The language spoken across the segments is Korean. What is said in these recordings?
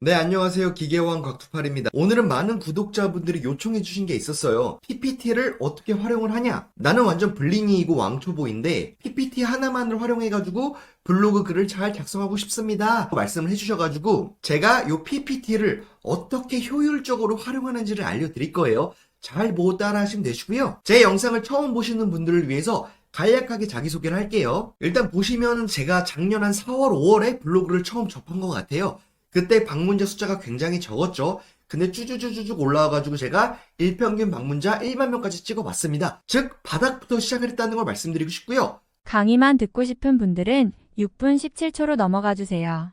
네, 안녕하세요. 기계왕 곽투팔입니다. 오늘은 많은 구독자분들이 요청해 주신 게 있었어요. PPT를 어떻게 활용을 하냐? 나는 완전 블링이이고 왕초보인데 PPT 하나만을 활용해가지고 블로그 글을 잘 작성하고 싶습니다. 말씀을 해주셔가지고 제가 요 PPT를 어떻게 효율적으로 활용하는지를 알려드릴 거예요. 잘 보고 따라 하시면 되시고요. 제 영상을 처음 보시는 분들을 위해서 간략하게 자기소개를 할게요. 일단 보시면 제가 작년 한 4월, 5월에 블로그를 처음 접한 것 같아요. 그때 방문자 숫자가 굉장히 적었죠. 근데 쭈쭈쭈쭈쭉 올라와가지고 제가 일평균 방문자 1만 명까지 찍어봤습니다. 즉 바닥부터 시작을 했다는 걸 말씀드리고 싶고요. 강의만 듣고 싶은 분들은 6분 17초로 넘어가 주세요.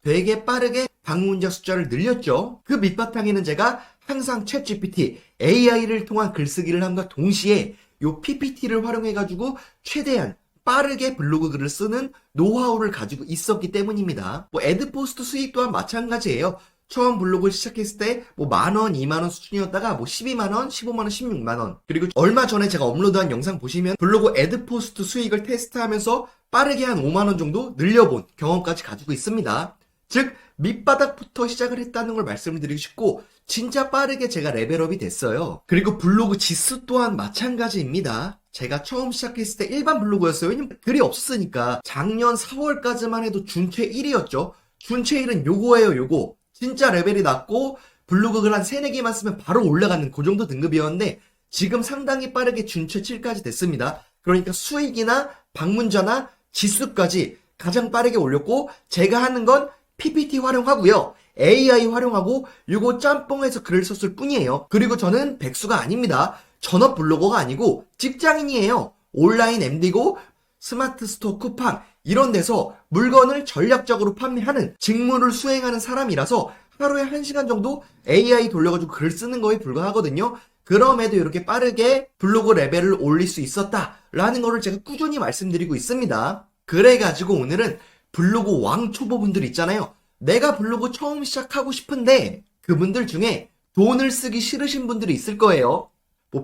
되게 빠르게 방문자 숫자를 늘렸죠. 그 밑바탕에는 제가 항상 챗GPT, AI를 통한 글쓰기를 함과 동시에 요 PPT를 활용해가지고 최대한 빠르게 블로그 글을 쓰는 노하우를 가지고 있었기 때문입니다. 애드포스트 수익 또한 마찬가지예요. 처음 블로그를 시작했을 때 10,000원, 20,000원 수준이었다가 12만원, 15만원, 16만원. 그리고 얼마 전에 제가 업로드한 영상 보시면 블로그 애드포스트 수익을 테스트하면서 빠르게 한 5만원 정도 늘려본 경험까지 가지고 있습니다. 즉 밑바닥부터 시작을 했다는 걸 말씀을 드리고 싶고 진짜 빠르게 제가 레벨업이 됐어요. 그리고 블로그 지수 또한 마찬가지입니다. 제가 처음 시작했을 때 일반 블로그였어요. 왜냐면 글이 없었으니까. 작년 4월까지만 해도 준최 1이었죠. 준최 1은 요거예요, 요거. 진짜 레벨이 낮고 블로그 글 한 3, 4개만 쓰면 바로 올라가는 그 정도 등급이었는데 지금 상당히 빠르게 준최 7까지 됐습니다. 그러니까 수익이나 방문자나 지수까지 가장 빠르게 올렸고 제가 하는 건 PPT 활용하고요. AI 활용하고 요거 짬뽕해서 글을 썼을 뿐이에요. 그리고 저는 백수가 아닙니다. 전업 블로거가 아니고 직장인이에요. 온라인 MD고 스마트 스토어 쿠팡 이런 데서 물건을 전략적으로 판매하는 직무를 수행하는 사람이라서 하루에 1시간 정도 AI 돌려가지고 글 쓰는 거에 불과하거든요. 그럼에도 이렇게 빠르게 블로그 레벨을 올릴 수 있었다라는 거를 제가 꾸준히 말씀드리고 있습니다. 그래가지고 오늘은 블로그 왕초보분들 있잖아요. 내가 블로그 처음 시작하고 싶은데 그분들 중에 돈을 쓰기 싫으신 분들이 있을 거예요.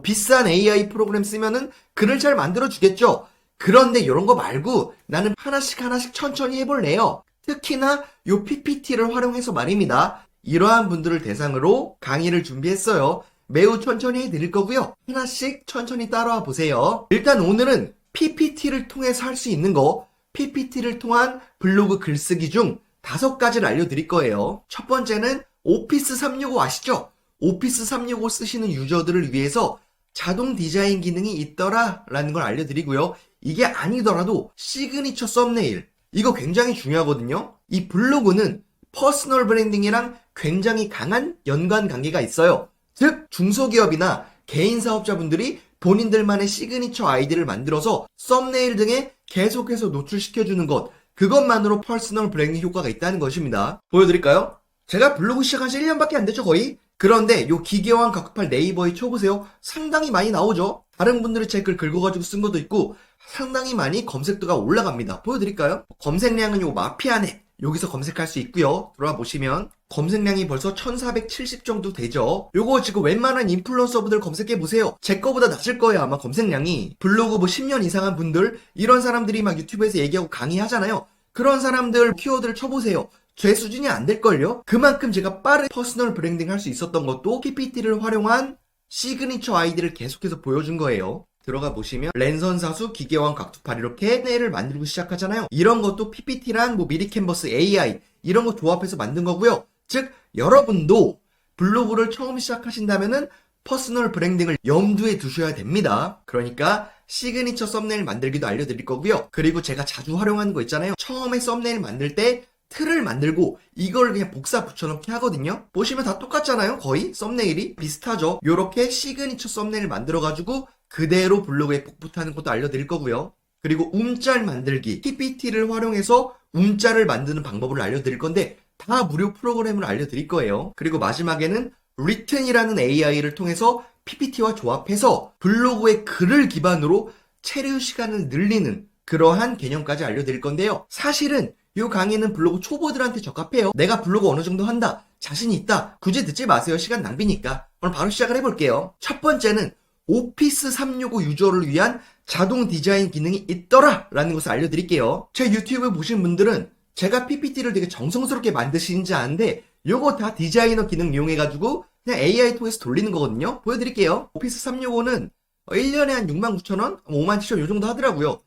비싼 AI 프로그램 쓰면은 글을 잘 만들어 주겠죠. 그런데 이런 거 말고 나는 하나씩 천천히 해볼래요. 특히나 요 PPT를 활용해서 말입니다. 이러한 분들을 대상으로 강의를 준비했어요. 매우 천천히 해드릴 거고요. 하나씩 천천히 따라와 보세요. 일단 오늘은 PPT를 통해서 할 수 있는 거 PPT를 통한 블로그 글쓰기 중 5가지를 알려드릴 거예요. 첫 번째는 오피스 365 아시죠? 오피스 365 쓰시는 유저들을 위해서 자동 디자인 기능이 있더라 라는 걸 알려드리고요. 이게 아니더라도 시그니처 썸네일 이거 굉장히 중요하거든요. 이 블로그는 퍼스널 브랜딩이랑 굉장히 강한 연관 관계가 있어요. 즉 중소기업이나 개인 사업자분들이 본인들만의 시그니처 아이디를 만들어서 썸네일 등에 계속해서 노출시켜주는 것 그것만으로 퍼스널 브랜딩 효과가 있다는 것입니다. 보여드릴까요? 제가 블로그 시작한 지 1년밖에 안 됐죠 거의? 그런데 요 기계왕 곽투팔 네이버에 쳐보세요. 상당히 많이 나오죠? 다른 분들이 제 글 긁어가지고 쓴 것도 있고 상당히 많이 검색도가 올라갑니다. 보여드릴까요? 검색량은 요 마피아넷 여기서 검색할 수 있고요. 들어와 보시면 검색량이 벌써 1470 정도 되죠. 요거 지금 웬만한 인플루언서분들 검색해보세요. 제 거보다 낮을 거예요 아마 검색량이. 블로그 10년 이상한 분들 이런 사람들이 막 유튜브에서 얘기하고 강의하잖아요. 그런 사람들 키워드를 쳐보세요. 제 수준이 안 될걸요? 그만큼 제가 빠른 퍼스널 브랜딩 할 수 있었던 것도 PPT를 활용한 시그니처 아이디를 계속해서 보여준 거예요. 들어가 보시면 랜선사수, 기계왕, 곽투팔 이렇게 뇌를 만들고 시작하잖아요. 이런 것도 PPT랑 미리 캔버스, AI 이런 거 조합해서 만든 거고요. 즉 여러분도 블로그를 처음 시작하신다면은 퍼스널 브랜딩을 염두에 두셔야 됩니다. 그러니까 시그니처 썸네일 만들기도 알려드릴 거고요. 그리고 제가 자주 활용하는 거 있잖아요. 처음에 썸네일 만들 때 틀을 만들고 이걸 그냥 복사 붙여넣기 하거든요. 보시면 다 똑같잖아요. 거의 썸네일이 비슷하죠. 요렇게 시그니처 썸네일 만들어가지고 그대로 블로그에 복붙하는 것도 알려드릴 거고요. 그리고 움짤 만들기 PPT를 활용해서 움짤을 만드는 방법을 알려드릴 건데 다 무료 프로그램을 알려드릴 거예요. 그리고 마지막에는 리튼이라는 AI를 통해서 PPT와 조합해서 블로그의 글을 기반으로 체류 시간을 늘리는 그러한 개념까지 알려드릴 건데요. 사실은 이 강의는 블로그 초보들한테 적합해요. 내가 블로그 어느 정도 한다, 자신이 있다, 굳이 듣지 마세요. 시간 낭비니까. 오늘 바로 시작을 해볼게요. 첫 번째는 오피스 365 유저를 위한 자동 디자인 기능이 있더라 라는 것을 알려드릴게요. 제 유튜브 보신 분들은 제가 PPT를 되게 정성스럽게 만드시는지 아는데 요거 다 디자이너 기능 이용해가지고 그냥 AI 통해서 돌리는 거거든요. 보여드릴게요. 오피스 365는 1년에 한 69,000원? 57,000원 요 정도 하더라고요.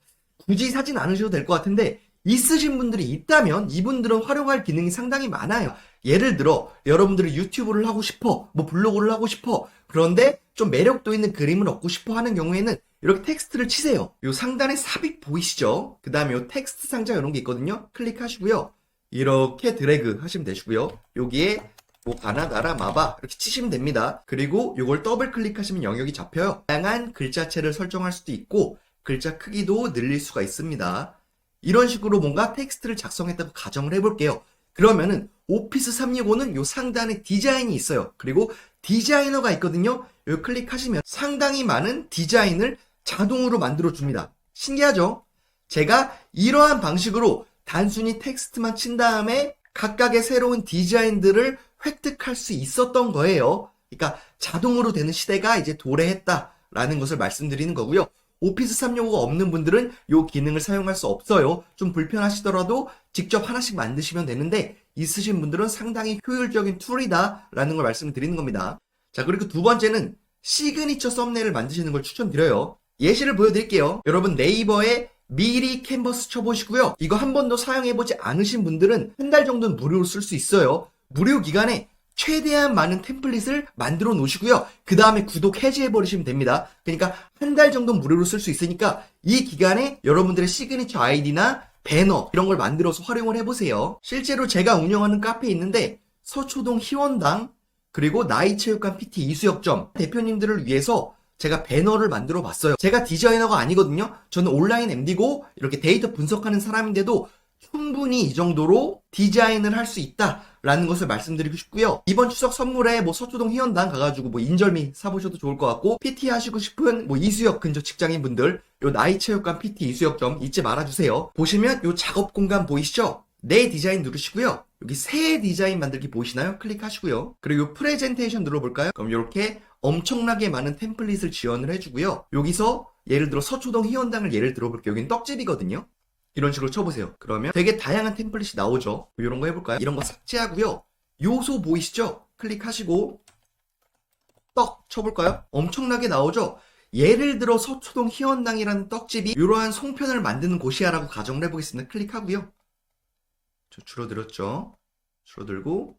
굳이 사진 않으셔도 될 것 같은데 있으신 분들이 있다면 이분들은 활용할 기능이 상당히 많아요. 예를 들어 여러분들이 유튜브를 하고 싶어, 뭐 블로그를 하고 싶어, 그런데 좀 매력도 있는 그림을 얻고 싶어 하는 경우에는 이렇게 텍스트를 치세요. 요 상단에 삽입 보이시죠? 그 다음에 요 텍스트 상자 이런 게 있거든요. 클릭하시고요. 이렇게 드래그 하시면 되시고요. 여기에 뭐 가나다라 마바 이렇게 치시면 됩니다. 그리고 요걸 더블 클릭하시면 영역이 잡혀요. 다양한 글자체를 설정할 수도 있고 글자 크기도 늘릴 수가 있습니다. 이런 식으로 뭔가 텍스트를 작성했다고 가정을 해볼게요. 그러면은 오피스 365는 요 상단에 디자인이 있어요. 그리고 디자이너가 있거든요. 요 클릭하시면 상당히 많은 디자인을 자동으로 만들어줍니다. 신기하죠? 제가 이러한 방식으로 단순히 텍스트만 친 다음에 각각의 새로운 디자인들을 획득할 수 있었던 거예요. 그러니까 자동으로 되는 시대가 이제 도래했다라는 것을 말씀드리는 거고요. 오피스 365가 없는 분들은 이 기능을 사용할 수 없어요. 좀 불편하시더라도 직접 하나씩 만드시면 되는데 있으신 분들은 상당히 효율적인 툴이다라는 걸 말씀드리는 겁니다. 자, 그리고 두 번째는 시그니처 썸네일을 만드시는 걸 추천드려요. 예시를 보여드릴게요. 여러분 네이버에 미리 캔버스 쳐보시고요. 이거 한 번도 사용해보지 않으신 분들은 한 달 정도는 무료로 쓸 수 있어요. 무료 기간에 최대한 많은 템플릿을 만들어 놓으시고요. 그 다음에 구독 해지해버리시면 됩니다. 그러니까 한 달 정도 무료로 쓸 수 있으니까 이 기간에 여러분들의 시그니처 아이디나 배너 이런 걸 만들어서 활용을 해보세요. 실제로 제가 운영하는 카페에 있는데 서초동 희원당 그리고 나이체육관 PT 이수역점 대표님들을 위해서 제가 배너를 만들어 봤어요. 제가 디자이너가 아니거든요. 저는 온라인 MD고 이렇게 데이터 분석하는 사람인데도 충분히 이 정도로 디자인을 할 수 있다라는 것을 말씀드리고 싶고요. 이번 추석 선물에 뭐 서초동 희원당 가가지고 뭐 인절미 사보셔도 좋을 것 같고 PT 하시고 싶은 뭐 이수역 근처 직장인분들 요 나이체육관 PT 이수역점 잊지 말아주세요. 보시면 요 작업 공간 보이시죠? 내 디자인 누르시고요. 여기 새 디자인 만들기 보이시나요? 클릭하시고요. 그리고 요 프레젠테이션 눌러볼까요? 그럼 이렇게 엄청나게 많은 템플릿을 지원을 해주고요. 여기서 예를 들어 서초동 희원당을 예를 들어볼게요. 여기는 떡집이거든요. 이런 식으로 쳐보세요. 그러면 되게 다양한 템플릿이 나오죠. 이런 거 해볼까요? 이런 거 삭제하고요. 요소 보이시죠? 클릭하시고 떡 쳐볼까요? 엄청나게 나오죠? 예를 들어 서초동 희원당이라는 떡집이 이러한 송편을 만드는 곳이야라고 가정을 해보겠습니다. 클릭하고요. 저 줄어들었죠? 줄어들고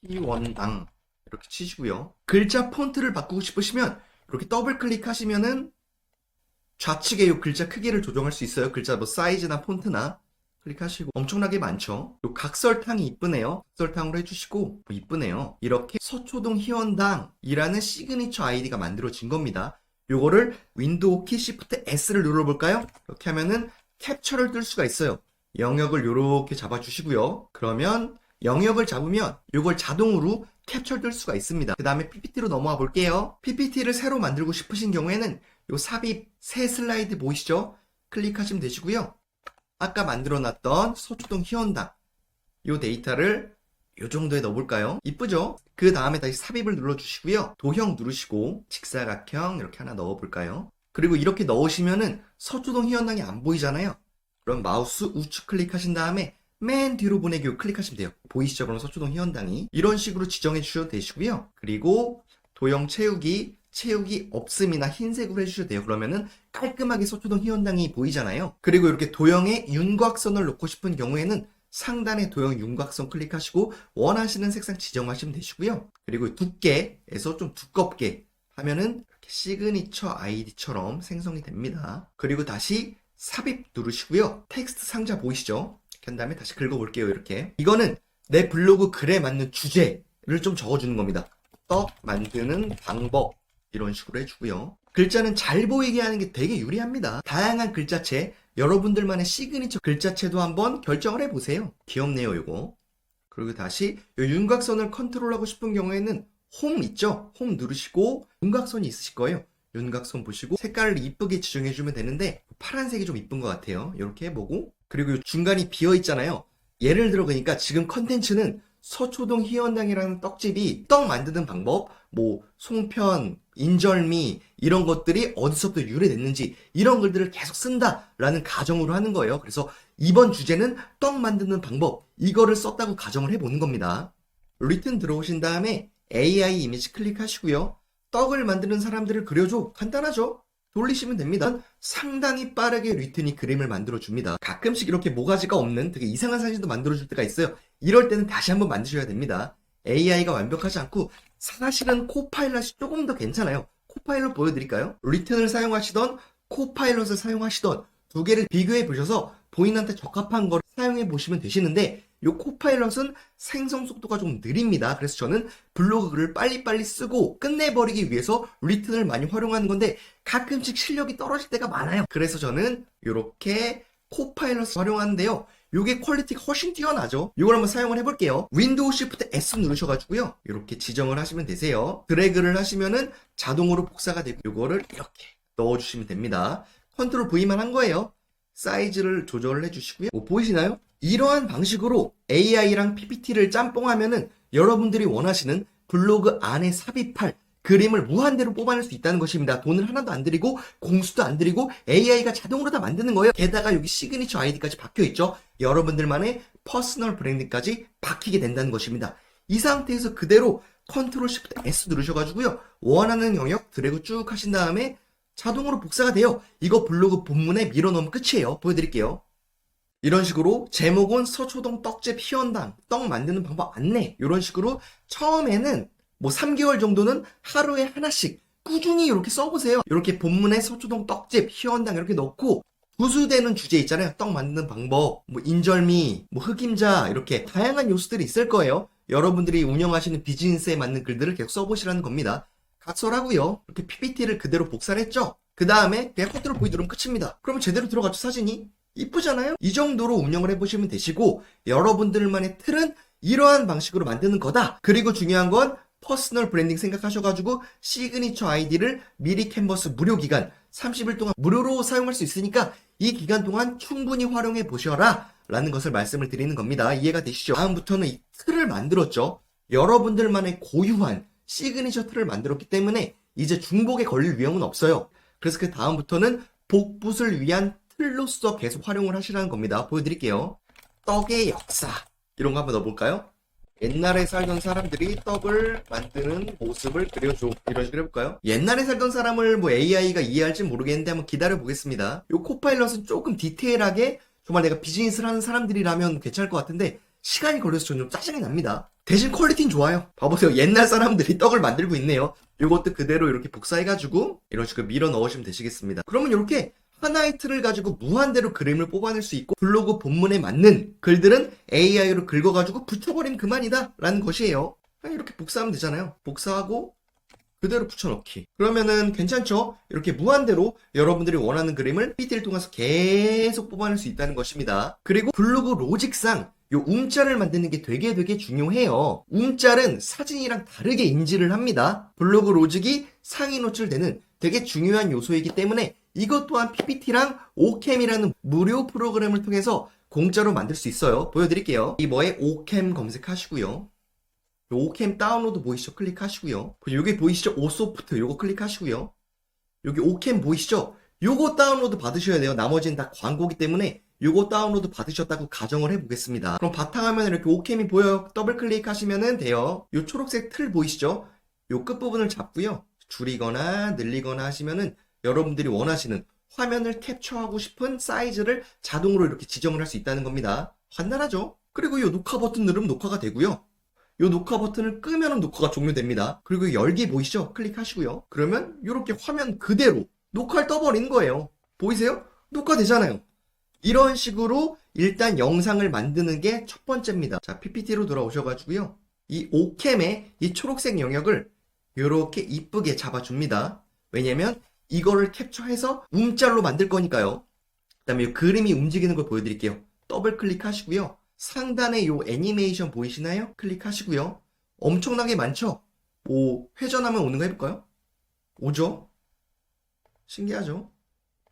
희원당 이렇게 치시고요. 글자 폰트를 바꾸고 싶으시면 이렇게 더블 클릭하시면은 좌측에 이 글자 크기를 조정할 수 있어요. 글자 뭐 사이즈나 폰트나 클릭하시고 엄청나게 많죠. 요 각설탕이 이쁘네요. 각설탕으로 해주시고 이쁘네요. 이렇게 서초동 희원당이라는 시그니처 아이디가 만들어진 겁니다. 요거를 윈도우 키 시프트 S를 눌러볼까요? 이렇게 하면은 캡처를 뜰 수가 있어요. 영역을 요렇게 잡아주시고요. 그러면 영역을 잡으면 요걸 자동으로 캡처 뜰 수가 있습니다. 그 다음에 PPT로 넘어와 볼게요. PPT를 새로 만들고 싶으신 경우에는 요 삽입 새 슬라이드 보이시죠? 클릭하시면 되시고요. 아까 만들어놨던 서초동 희원당 요 데이터를 요 정도에 넣어볼까요? 이쁘죠? 그 다음에 다시 삽입을 눌러주시고요. 도형 누르시고 직사각형 이렇게 하나 넣어볼까요? 그리고 이렇게 넣으시면은 서초동 희원당이 안 보이잖아요. 그럼 마우스 우측 클릭하신 다음에 맨 뒤로 보내기 클릭하시면 돼요. 보이시죠? 그럼 서초동 희원당이 이런 식으로 지정해 주셔도 되시고요. 그리고 도형 채우기 없음이나 흰색으로 해주셔도 돼요. 그러면은 깔끔하게 서초동 희원당이 보이잖아요. 그리고 이렇게 도형에 윤곽선을 놓고 싶은 경우에는 상단에 도형 윤곽선 클릭하시고 원하시는 색상 지정하시면 되시고요. 그리고 두께에서 좀 두껍게 하면은 이렇게 시그니처 아이디처럼 생성이 됩니다. 그리고 다시 삽입 누르시고요. 텍스트 상자 보이시죠? 이렇게 한 다음에 다시 긁어볼게요. 이렇게 이거는 내 블로그 글에 맞는 주제를 좀 적어주는 겁니다. 떡 만드는 방법 이런 식으로 해주고요. 글자는 잘 보이게 하는 게 되게 유리합니다. 다양한 글자체, 여러분들만의 시그니처 글자체도 한번 결정을 해보세요. 귀엽네요, 이거. 그리고 다시 이 윤곽선을 컨트롤하고 싶은 경우에는 홈 있죠? 홈 누르시고 윤곽선이 있으실 거예요. 윤곽선 보시고 색깔을 이쁘게 지정해주면 되는데 파란색이 좀 이쁜 것 같아요. 이렇게 해보고 그리고 중간이 비어있잖아요. 예를 들어 그러니까 지금 컨텐츠는 서초동 희원당이라는 떡집이 떡 만드는 방법, 뭐 송편, 인절미 이런 것들이 어디서부터 유래됐는지 이런 글들을 계속 쓴다라는 가정으로 하는 거예요. 그래서 이번 주제는 떡 만드는 방법 이거를 썼다고 가정을 해보는 겁니다. 리튼 들어오신 다음에 AI 이미지 클릭하시고요. 떡을 만드는 사람들을 그려줘. 간단하죠? 돌리시면 됩니다. 상당히 빠르게 리튼이 그림을 만들어줍니다. 가끔씩 이렇게 모가지가 없는 되게 이상한 사진도 만들어줄 때가 있어요. 이럴 때는 다시 한번 만드셔야 됩니다. AI가 완벽하지 않고 사실은 코파일럿이 조금 더 괜찮아요. 코파일럿 보여드릴까요? 리튼을 사용하시던 코파일럿을 사용하시던 두 개를 비교해 보셔서 본인한테 적합한 걸 사용해 보시면 되시는데 이 코파일럿은 생성 속도가 좀 느립니다. 그래서 저는 블로그를 빨리빨리 쓰고 끝내버리기 위해서 리튼을 많이 활용하는 건데 가끔씩 실력이 떨어질 때가 많아요. 그래서 저는 이렇게 코파일럿을 활용하는데요. 이게 퀄리티가 훨씬 뛰어나죠. 이걸 한번 사용을 해볼게요. 윈도우 쉬프트 S 누르셔가지고요. 이렇게 지정을 하시면 되세요. 드래그를 하시면은 자동으로 복사가 되고 이거를 이렇게 넣어주시면 됩니다. 컨트롤 V만 한 거예요. 사이즈를 조절을 해주시고요. 보이시나요? 이러한 방식으로 AI랑 PPT를 짬뽕하면은 여러분들이 원하시는 블로그 안에 삽입할 그림을 무한대로 뽑아낼 수 있다는 것입니다. 돈을 하나도 안 들이고 공수도 안 들이고 AI가 자동으로 다 만드는 거예요. 게다가 여기 시그니처 아이디까지 박혀있죠. 여러분들만의 퍼스널 브랜딩까지 박히게 된다는 것입니다. 이 상태에서 그대로 컨트롤 시프트 S 누르셔가지고요. 원하는 영역 드래그 쭉 하신 다음에 자동으로 복사가 돼요. 이거 블로그 본문에 밀어넣으면 끝이에요. 보여드릴게요. 이런 식으로 제목은 서초동 떡집 희원당 떡 만드는 방법 안내 이런 식으로 처음에는 뭐 3개월 정도는 하루에 하나씩 꾸준히 이렇게 써보세요. 이렇게 본문에 서초동 떡집 희원당 이렇게 넣고 부수되는 주제 있잖아요. 떡 만드는 방법, 뭐 인절미, 뭐 흑임자 이렇게 다양한 요소들이 있을 거예요. 여러분들이 운영하시는 비즈니스에 맞는 글들을 계속 써보시라는 겁니다. 각설하고요. 이렇게 PPT를 그대로 복사를 했죠. 그 다음에 그냥 컨트롤 V 누르면 끝입니다. 그러면 제대로 들어갔죠, 사진이? 이쁘잖아요? 이 정도로 운영을 해보시면 되시고 여러분들만의 틀은 이러한 방식으로 만드는 거다. 그리고 중요한 건 퍼스널 브랜딩 생각하셔가지고 시그니처 아이디를 미리 캔버스 무료 기간 30일 동안 무료로 사용할 수 있으니까 이 기간 동안 충분히 활용해 보셔라 라는 것을 말씀을 드리는 겁니다. 이해가 되시죠? 다음부터는 이 틀을 만들었죠. 여러분들만의 고유한 시그니처 틀을 만들었기 때문에 이제 중복에 걸릴 위험은 없어요. 그래서 그 다음부터는 복붙을 위한 틀로서 계속 활용을 하시라는 겁니다. 보여드릴게요. 떡의 역사 이런 거 한번 넣어볼까요? 옛날에 살던 사람들이 떡을 만드는 모습을 그려줘. 이런 식으로 해볼까요? 옛날에 살던 사람을 뭐 AI가 이해할지 모르겠는데 한번 기다려보겠습니다. 요 코파일럿은 조금 디테일하게 정말 내가 비즈니스를 하는 사람들이라면 괜찮을 것 같은데 시간이 걸려서 저는 좀 짜증이 납니다. 대신 퀄리티는 좋아요. 봐보세요. 옛날 사람들이 떡을 만들고 있네요. 요것도 그대로 이렇게 복사해가지고 이런 식으로 밀어 넣으시면 되시겠습니다. 그러면 이렇게 하나의 틀을 가지고 무한대로 그림을 뽑아낼 수 있고 블로그 본문에 맞는 글들은 AI로 긁어가지고 붙여버리면 그만이다 라는 것이에요. 그냥 이렇게 복사하면 되잖아요. 복사하고 그대로 붙여넣기. 그러면은 괜찮죠? 이렇게 무한대로 여러분들이 원하는 그림을 PPT를 통해서 계속 뽑아낼 수 있다는 것입니다. 그리고 블로그 로직상 요 움짤을 만드는 게 되게 중요해요. 움짤은 사진이랑 다르게 인지를 합니다. 블로그 로직이 상위 노출되는 되게 중요한 요소이기 때문에 이것 또한 PPT랑 오캠이라는 무료 프로그램을 통해서 공짜로 만들 수 있어요. 보여드릴게요. 이뭐에 오캠 검색하시고요. 오캠 다운로드 보이시죠? 클릭하시고요. 여기 보이시죠? 오소프트 요거 클릭하시고요. 여기 오캠 보이시죠? 요거 다운로드 받으셔야 돼요. 나머지는 다 광고기 때문에 요거 다운로드 받으셨다고 가정을 해보겠습니다. 그럼 바탕화면에 이렇게 오캠이 보여요. 더블 클릭하시면 돼요. 요 초록색 틀 보이시죠? 요 끝부분을 잡고요. 줄이거나 늘리거나 하시면은 여러분들이 원하시는 화면을 캡처하고 싶은 사이즈를 자동으로 이렇게 지정을 할 수 있다는 겁니다. 간단하죠? 그리고 이 녹화 버튼 누르면 녹화가 되고요. 이 녹화 버튼을 끄면 녹화가 종료됩니다. 그리고 열기 보이시죠? 클릭하시고요. 그러면 이렇게 화면 그대로 녹화를 떠버리는 거예요. 보이세요? 녹화되잖아요. 이런 식으로 일단 영상을 만드는 게 첫 번째입니다. 자, PPT로 돌아오셔가지고요. 이 오캠의 이 초록색 영역을 이렇게 이쁘게 잡아줍니다. 왜냐면 이거를 캡처해서 움짤로 만들 거니까요. 그 다음에 이 그림이 움직이는 걸 보여드릴게요. 더블 클릭하시고요. 상단에 이 애니메이션 보이시나요? 클릭하시고요. 엄청나게 많죠? 회전하면 오는 거 해볼까요? 오죠? 신기하죠?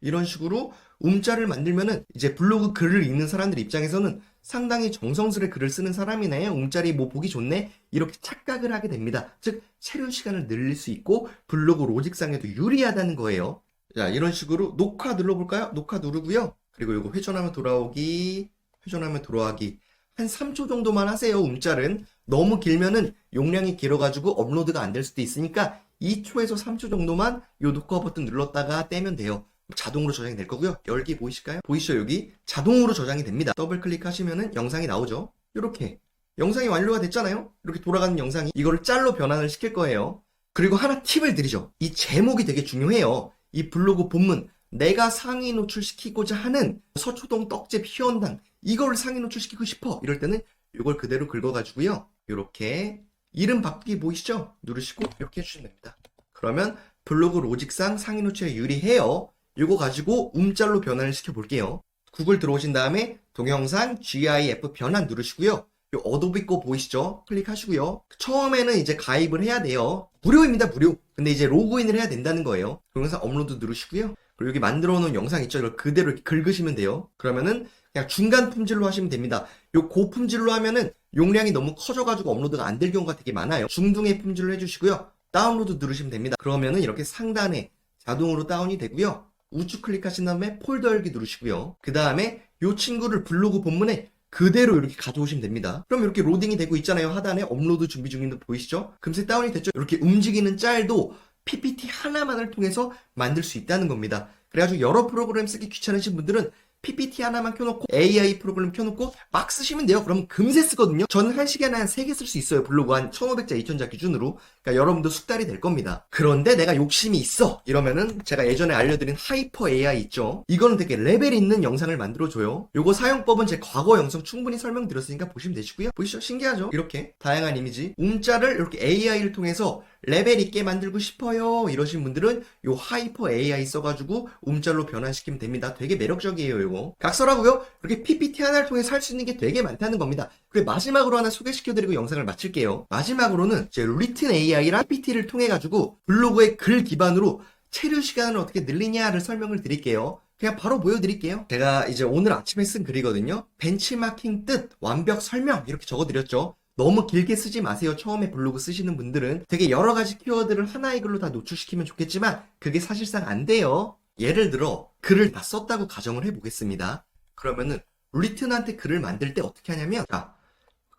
이런 식으로 움짤을 만들면은 이제 블로그 글을 읽는 사람들 입장에서는 상당히 정성스레 글을 쓰는 사람이네. 움짤이 뭐 보기 좋네. 이렇게 착각을 하게 됩니다. 즉 체류 시간을 늘릴 수 있고 블로그 로직상에도 유리하다는 거예요. 자, 이런 식으로 녹화 눌러볼까요? 녹화 누르고요. 그리고 이거 회전하면 돌아오기, 회전하면 돌아가기. 한 3초 정도만 하세요. 움짤은 너무 길면은 용량이 길어가지고 업로드가 안 될 수도 있으니까 2초에서 3초 정도만 요 녹화 버튼 눌렀다가 떼면 돼요. 자동으로 저장이 될 거고요. 열기 보이실까요? 보이시죠? 여기 자동으로 저장이 됩니다. 더블 클릭하시면은 영상이 나오죠. 이렇게 영상이 완료가 됐잖아요. 이렇게 돌아가는 영상이 이거를 짤로 변환을 시킬 거예요. 그리고 하나 팁을 드리죠. 이 제목이 되게 중요해요. 이 블로그 본문 내가 상위 노출시키고자 하는 서초동 떡집 희원당 이거를 상위 노출시키고 싶어. 이럴 때는 이걸 그대로 긁어가지고요. 이렇게 이름 바꾸기 보이시죠? 누르시고 이렇게 해주시면 됩니다. 그러면 블로그 로직상 상위 노출에 유리해요. 이거 가지고 움짤로 변환을 시켜볼게요. 구글 들어오신 다음에 동영상 GIF 변환 누르시고요. 요 어도비 거 보이시죠? 클릭하시고요. 처음에는 이제 가입을 해야 돼요. 무료입니다, 무료. 근데 이제 로그인을 해야 된다는 거예요. 동영상 업로드 누르시고요. 그리고 여기 만들어 놓은 영상 있죠? 이걸 그대로 이렇게 긁으시면 돼요. 그러면은 그냥 중간 품질로 하시면 됩니다. 요 고품질로 하면은 용량이 너무 커져가지고 업로드가 안 될 경우가 되게 많아요. 중등의 품질로 해주시고요. 다운로드 누르시면 됩니다. 그러면은 이렇게 상단에 자동으로 다운이 되고요. 우측 클릭하신 다음에 폴더 열기 누르시고요. 그 다음에 요 친구를 블로그 본문에 그대로 이렇게 가져오시면 됩니다. 그럼 이렇게 로딩이 되고 있잖아요. 하단에 업로드 준비 중인 거 보이시죠? 금세 다운이 됐죠? 이렇게 움직이는 짤도 PPT 하나만을 통해서 만들 수 있다는 겁니다. 그래가지고 여러 프로그램 쓰기 귀찮으신 분들은 PPT 하나만 켜놓고 AI 프로그램 켜놓고 막 쓰시면 돼요. 그러면 금세 쓰거든요. 저는 한 시간에 한 3개 쓸 수 있어요. 블로그 한 1500자, 2000자 기준으로. 그러니까 여러분도 숙달이 될 겁니다. 그런데 내가 욕심이 있어. 이러면은 제가 예전에 알려드린 하이퍼 AI 있죠. 이거는 되게 레벨 있는 영상을 만들어줘요. 요거 사용법은 제 과거 영상 충분히 설명드렸으니까 보시면 되시고요. 보이시죠? 신기하죠? 이렇게 다양한 이미지. 움짤을 이렇게 AI를 통해서 레벨 있게 만들고 싶어요. 이러신 분들은 요 하이퍼 AI 써가지고 움짤로 변환시키면 됩니다. 되게 매력적이에요, 요거. 각설하고요. 이렇게 PPT 하나를 통해서 할 수 있는 게 되게 많다는 겁니다. 그리고 마지막으로 하나 소개시켜드리고 영상을 마칠게요. 마지막으로는 제 리튼 AI랑 PPT를 통해가지고 블로그의 글 기반으로 체류 시간을 어떻게 늘리냐를 설명을 드릴게요. 그냥 바로 보여드릴게요. 제가 이제 오늘 아침에 쓴 글이거든요. 벤치마킹 뜻, 완벽 설명 이렇게 적어드렸죠. 너무 길게 쓰지 마세요. 처음에 블로그 쓰시는 분들은 되게 여러 가지 키워드를 하나의 글로 다 노출시키면 좋겠지만 그게 사실상 안 돼요. 예를 들어 글을 다 썼다고 가정을 해보겠습니다. 그러면은 리튼한테 글을 만들 때 어떻게 하냐면 자,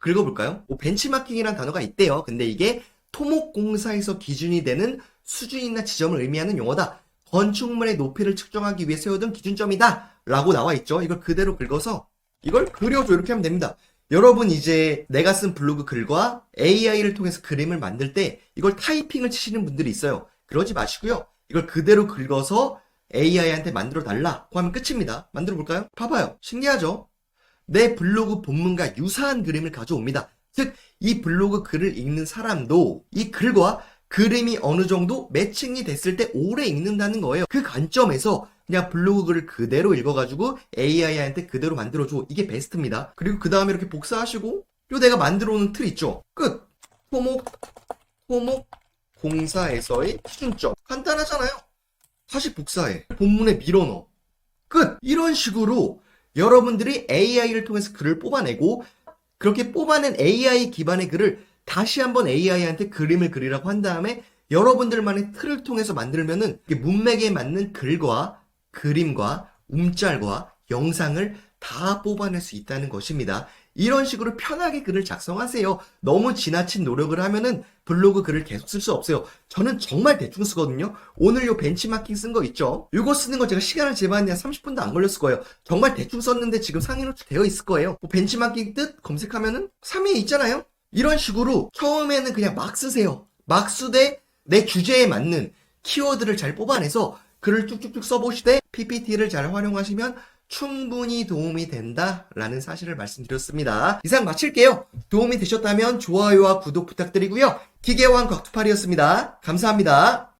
긁어볼까요? 벤치마킹이라는 단어가 있대요. 근데 이게 토목공사에서 기준이 되는 수준이나 지점을 의미하는 용어다. 건축물의 높이를 측정하기 위해 세워둔 기준점이다 라고 나와 있죠. 이걸 그대로 긁어서 이걸 그려줘. 이렇게 하면 됩니다. 여러분 이제 내가 쓴 블로그 글과 AI를 통해서 그림을 만들 때 이걸 타이핑을 치시는 분들이 있어요. 그러지 마시고요. 이걸 그대로 긁어서 AI한테 만들어 달라고 하면 끝입니다. 만들어 볼까요? 봐봐요. 신기하죠? 내 블로그 본문과 유사한 그림을 가져옵니다. 즉, 이 블로그 글을 읽는 사람도 이 글과 그림이 어느 정도 매칭이 됐을 때 오래 읽는다는 거예요. 그 관점에서 그냥 블로그 글을 그대로 읽어가지고 AI한테 그대로 만들어줘. 이게 베스트입니다. 그리고 그 다음에 이렇게 복사하시고 요 내가 만들어 놓은 틀 있죠? 끝! 토목 공사에서의 기준점. 간단하잖아요? 다시 복사해. 본문에 밀어넣어. 끝! 이런 식으로 여러분들이 AI를 통해서 글을 뽑아내고 그렇게 뽑아낸 AI 기반의 글을 다시 한번 AI한테 그림을 그리라고 한 다음에 여러분들만의 틀을 통해서 만들면은 문맥에 맞는 글과 그림과 움짤과 영상을 다 뽑아낼 수 있다는 것입니다. 이런 식으로 편하게 글을 작성하세요. 너무 지나친 노력을 하면은 블로그 글을 계속 쓸 수 없어요. 저는 정말 대충 쓰거든요. 오늘 요 벤치마킹 쓴 거 있죠? 이거 쓰는 거 제가 시간을 재봤는데 한 30분도 안 걸렸을 거예요. 정말 대충 썼는데 지금 상위 노출 되어 있을 거예요. 벤치마킹 뜻 검색하면은 3위에 있잖아요? 이런 식으로 처음에는 그냥 막 쓰세요. 막 쓰되 내 주제에 맞는 키워드를 잘 뽑아내서 글을 쭉쭉쭉 써보시되 PPT를 잘 활용하시면 충분히 도움이 된다라는 사실을 말씀드렸습니다. 이상 마칠게요. 도움이 되셨다면 좋아요와 구독 부탁드리고요. 기계왕 곽투팔이었습니다. 감사합니다.